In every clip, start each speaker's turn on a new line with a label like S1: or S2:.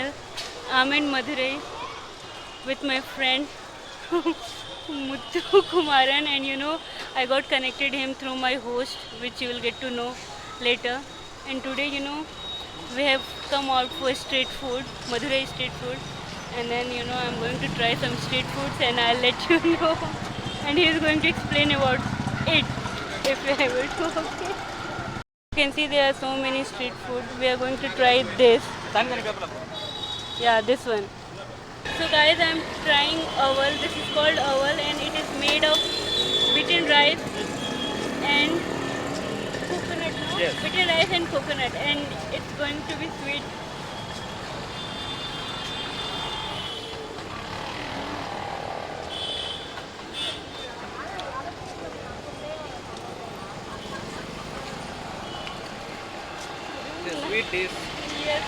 S1: channel. I'm in Madurai with my friend Muthu Kumaran, and I got connected him through my host, which you will get to know later. And today we have come out for street food, Madurai street food, and then I'm going to try some street foods and I'll let you know. And he is going to explain about it if I will to. Okay. You can see there are so many street food. We are going to try this. Yeah, this one. So guys, I'm trying aval. This is called aval and it is made of beaten rice and coconut. No? Yes. Beaten rice and coconut, and it's going to be sweet.
S2: The sweet dish.
S1: Yes.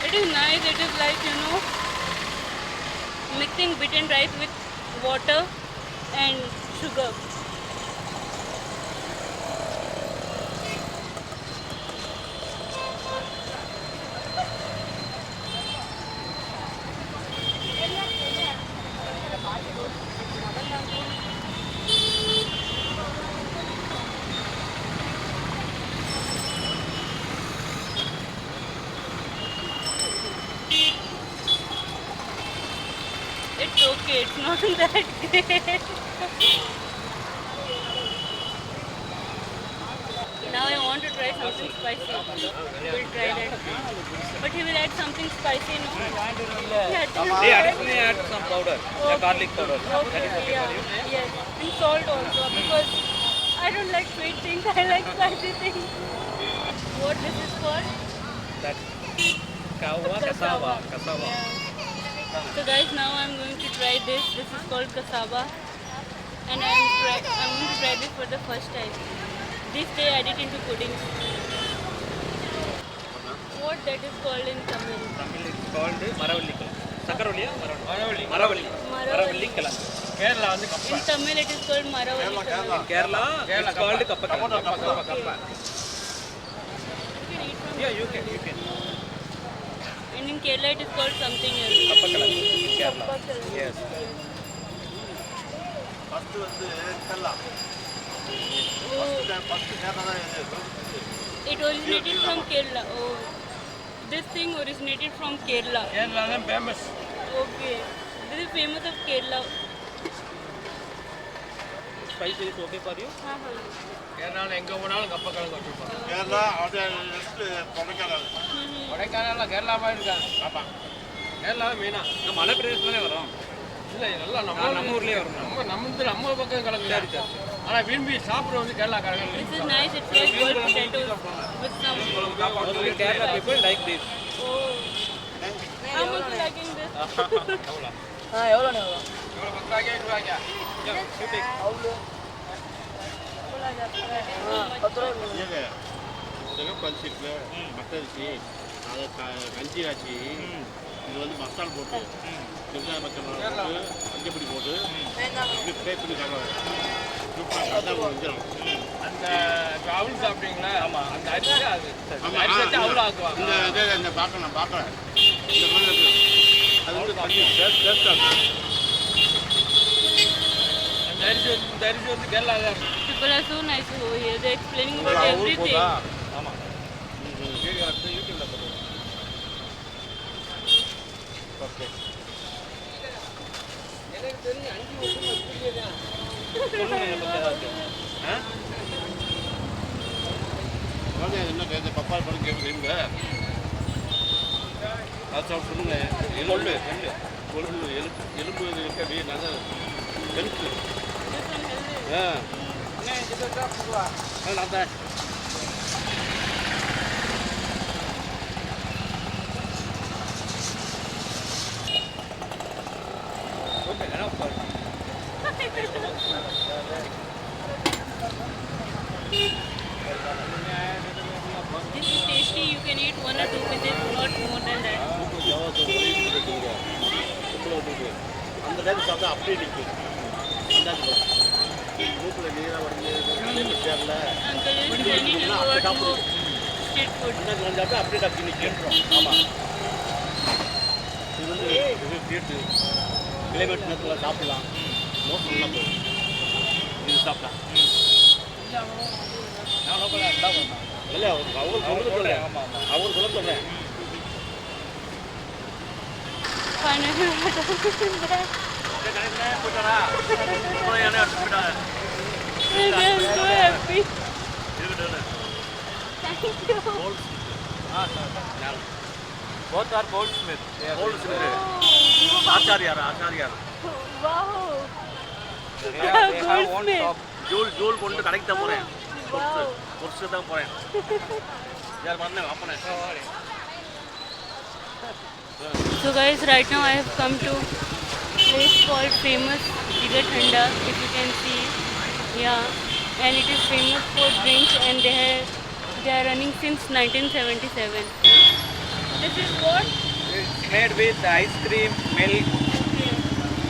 S1: It is nice. It is like mixing beaten rice with water and sugar. It's okay, it's not that great. Now I want to try something spicy. We'll try that. But he will add something spicy, no?
S2: They additionally add some powder, the garlic powder. That is okay
S1: Yeah.
S2: for you.
S1: Yes, and salt also because I don't like sweet things, I like spicy things. What this is called?
S2: That cassava.
S1: Yeah. So guys, now I'm going to try this. This is called cassava, and I'm going to try this for the first time. This they add it into puddings. What that is called in Tamil?
S2: Tamil is called Maravalli. Sakaravaliya? Maravalli. Maravalli kalan. Kerala வந்து
S1: In Tamil it is called Maravalli.
S2: In Kerala, it's called Kappakalan.
S1: Okay. You can eat from
S2: Yeah, you can.
S1: And in Kerala it is called something else.
S2: Kappakalan. In Kerala.
S1: Kappakalan.
S2: Yes.
S1: It originated from Kerala. Oh, this thing originated from Kerala.
S2: Kerala is famous.
S1: Okay, this is famous of Kerala.
S2: Spice is okay for you?
S3: கேரளாவில் எங்கே போனாலும் கப்பக்கிழங்கு வச்சுருப்பாங்க.
S4: கேரளா அப்படியே next Kodaikanal.
S3: கொடைக்கானலில் கேரளா மாதிரி இருக்காங்க. ஆமாம், கேரளாவில் மெயினாக
S2: நம்ம மலை பிரதேசத்துலேயே வரோம்.
S3: இல்லை, எல்லாம் நம்ம
S2: ஊர்லேயே வரும்.
S3: நம்ம பக்கம் கிழங்கு. ஆனால் விரும்பி சாப்பிட வந்து கேரளாக்காரங்க.
S1: This is nice. It's like boiled potatoes with some.
S2: Mostly Kerala people like this.
S1: Oh, I'm also liking this.
S3: எவ்வளோ?
S5: எவ்வளோ
S3: இவ்வளோ 10 ரூபாய்க்கு 5 ரூபாய்க்கா?
S4: ஏங்க இதெல்லாம் பறிச்சிருக்கு மட்டரிசி அதை கஞ்சி ஆச்சு. இது வந்து மசால் போட்டு வெங்காயம் மசாலா போட்டு மஞ்சப்பொடி போட்டு இப்படி ஃப்ரை பண்ணி சாப்பிடுவாங்க. சூப்பராக அதான் வெஞ்சிடும்.
S3: அந்த அவுள் சாப்பிட்டீங்களா? ஆமாம், அந்த அரிசி அது
S4: ஆமாம்,
S3: அரிசி வச்சு அவுள் ஆக்குவாங்க.
S4: இந்த இதே இந்த பார்க்கலாம் இந்த மாதிரி இருக்கு. அது வந்து தண்ணி டேஸ்ட்டாக இருக்கும்.
S3: இந்த அரிசி வந்து கேரளா தான் இருக்கும்.
S1: People are so nice over here. They're explaining about everything.
S2: ஆமாம். வீடியோ எடுத்து யூடியூப்ல போடுவோம். ஓகே.
S3: எனக்கு தெரிஞ்சு 5 வருஷமா இப்படியே தான்.
S2: சொல்லுங்க இதை பற்றி ஏதாவது.
S4: என்ன கேட்க பப்பாளி பழம் கேட்குறீங்க? அது சொல்லுங்க. எலும்பு எலும்பு இருக்க அப்படியே நல்லா ஹெல்த்து. நான் தான்
S2: okay enough for
S1: This is tasty. You can eat 1 or 2 pieces, not more than that.
S4: அந்த டைம் சாப்பிட்டா அப்படியே நிற்கும். மூக்கில் நீராக உடஞ்சி சேரல
S1: Uncle is telling you about more. street food.
S4: இன்னும் கொஞ்சம் சாப்பிட்டு அப்படியே டக்கு நிற்கிறோம். ஆமாம், இது வந்து இது தீர்த்து கிளைமேட் நேரத்தில் சாப்பிடலாம். மோஸ்ட் நல்லா போகும் இது சாப்பிட்டா.
S2: நான் லோக்கலாக இருந்தால் பண்ணேன்.
S4: இல்லை அவங்க சொல்கிறேன்.
S2: ஆமாம் ஆமாம்.
S4: அவங்க சொல்ல சொல்கிறேன்.
S1: Finally, what happened?
S2: போயிட்டாரா போயிட்டாங்க.
S1: I'm so happy. Thank you.
S2: Both are goldsmith.
S4: Goldsmith.
S1: Oh,
S4: Acharyar
S1: wow.
S2: They have own
S1: Goldsmith.
S2: shop.
S4: Joule கொண்டு கடைக்கு தான் போகிறேன்.
S1: Wow.
S4: பொருசு தான் போகிறேன். யார் பண்ணேன் அப்பனே.
S1: So guys, right now I have come to place called famous Jigar Thanda, if you can see. Yeah, and it is famous for drinks, and they are running since 1977. This is what?
S2: It's made with ice cream, milk,
S1: Okay.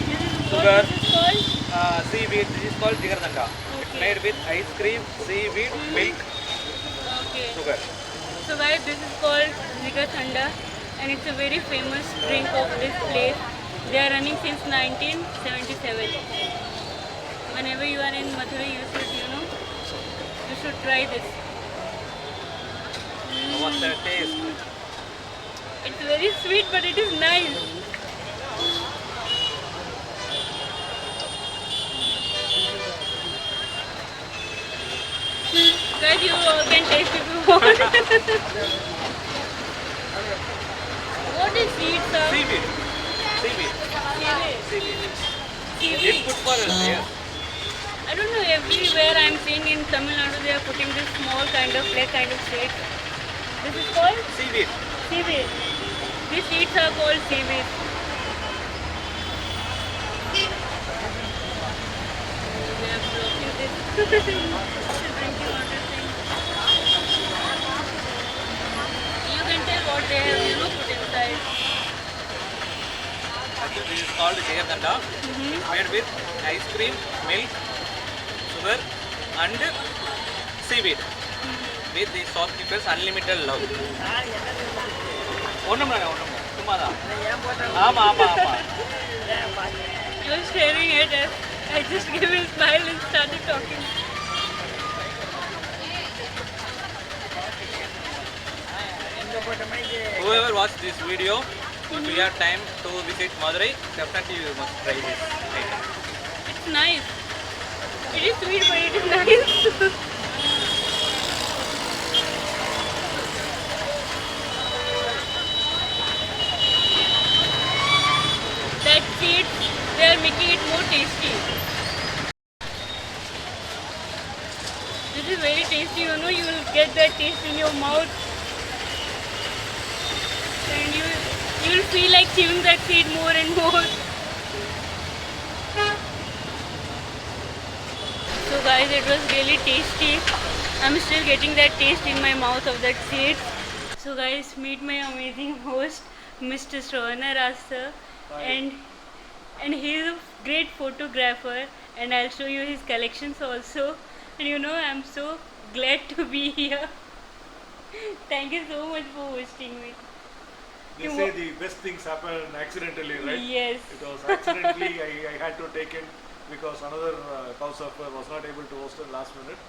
S1: This is
S2: Sugar.
S1: what this is called?
S2: seaweed. This is called Jigar Thanda. It's
S1: Okay.
S2: made with ice cream, seaweed, milk,
S1: Okay.
S2: sugar.
S1: So guys, this is called Jigar Thanda, and it's a very famous drink of this place. They are running since 1977. Whenever you are in Mathura, you should try this.
S2: What's the taste?
S1: It's very sweet, but it is nice. Guys, you can taste if you want. What is seeds, sir?
S2: Seaweed. Seaweed.
S1: Seaweed.
S2: Seaweed.
S1: Seaweed.
S2: It's good for us. Yes.
S1: I don't know, everywhere I'm seeing in Tamil Nadu they are putting this small kind of black kind of seed. This is called
S2: Seaweed.
S1: seaweed. These seeds are called seaweed. We are blocking this. Drinking water thing. You can tell what they have, put inside.
S2: This is called Jigar Thanda. It's made with ice cream, milk, sugar, and seaweed. With the shopkeepers unlimited love. ஒண்ணும்ல சும்மாதான். ஆமா ஆமா ஆமா.
S1: You're staring at us. I just gave a smile and started talking.
S2: Whoever watched this video, if you have time to visit Madurai, definitely you must try this item.
S1: It's nice. It is sweet, but it is nice. That seeds, they are making it more tasty. This is very tasty, you will get that taste in your mouth. And you will feel like chewing that seed more and more. So guys, it was really tasty. I'm still getting that taste in my mouth of that seed. So guys, meet my amazing host, Mr. Shravana Rasa, and he is a great photographer, and I'll show you his collections also. And I'm so glad to be here. Thank you so much for hosting me.
S5: They say the best things happen accidentally, right?
S1: Yes.
S5: It was accidentally I had to take it because another cow surfer was not able to host it last minute.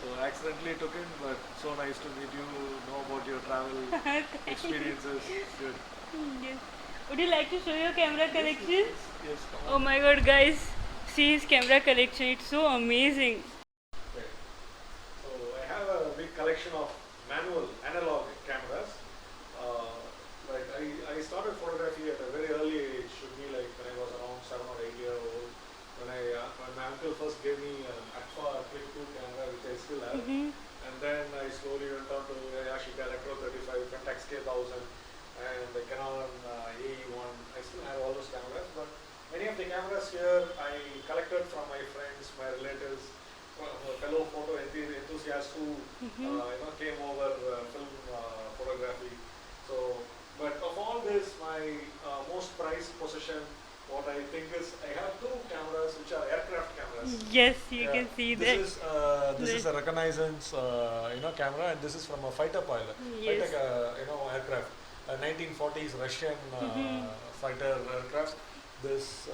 S5: So I accidentally took it, but so nice to meet you, know about your travel experiences. Good.
S1: Yes. Would you like to show your camera collection?
S5: Yes, come
S1: Oh my god, guys. See his camera collection. It's so amazing.
S5: on. So I have a big collection of manual analog cameras. Like I started photography at a very early age. Should be like when I was around 7 or 8 years old. When my uncle first gave me an Agfa Click 2 camera, which I still have. And then I slowly went on to Yashica Electro 35, Pentax K1000, and the Canon AE1. I still have all those cameras, but many of the cameras here I collected from my friends, my relatives, fellow photo enthusiasts who came over film photography. So, but of all this, my most prized possession what I think is I have two cameras which are aircraft cameras.
S1: Yes, you
S5: Yeah,
S1: can see that.
S5: This is a reconnaissance, camera, and this is from a fighter pilot,
S1: Yes.
S5: aircraft, 1940s Russian fighter aircraft. This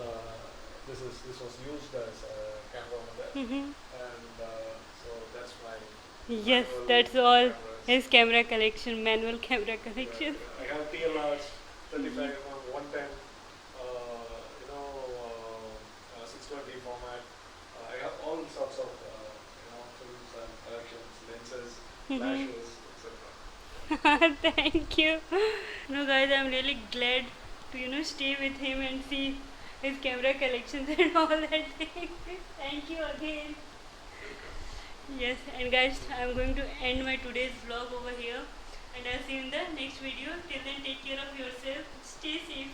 S5: was used as a camera over there, and so that's my
S1: Yes,
S5: manual
S1: that's all
S5: cameras.
S1: his camera collection, manual camera collection.
S5: I have TLRs, 35 mm, 110, 620 format. I have all sorts of films and collections, lenses, flashes, etc.
S1: Thank you. No, guys, I'm really glad to stay with him and see his camera collections and all that thing. Thank you again. Yes, and guys, I'm going to end my today's vlog over here, and I'll see you in the next video. Till then, take care of yourself. Stay safe.